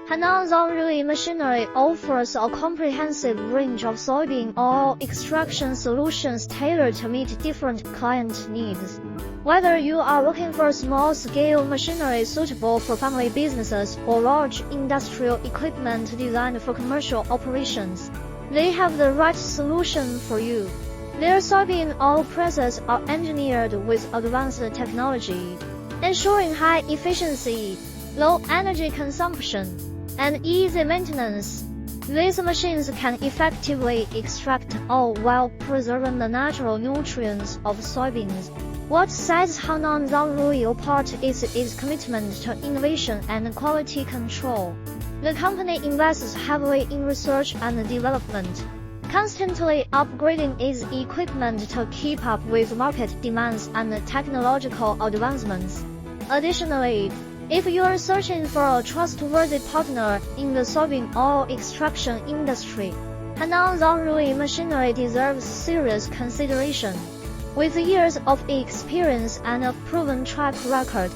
Henan Zhongrui Machinery offers a comprehensive range of soybean oil extraction solutions tailored to meet different client needs. Whether you are looking for small-scale machinery suitable for family businesses or large industrial equipment designed for commercial operations, they have the right solution for you. Their soybean oil presses are engineered with advanced technology, ensuring high efficiency, low energy consumption, and easy maintenance. These machines can effectively extract oil while preserving the natural nutrients of soybeans. What sets Henan Zhongrui apart is its commitment to innovation and quality control. The company invests heavily in research and development, constantly upgrading its equipment to keep up with market demands and technological advancements. Additionally, if you are searching for a trustworthy partner in the soybean oil extraction industry, Henan Zhongrui Machinery deserves serious consideration. With years of experience and a proven track record,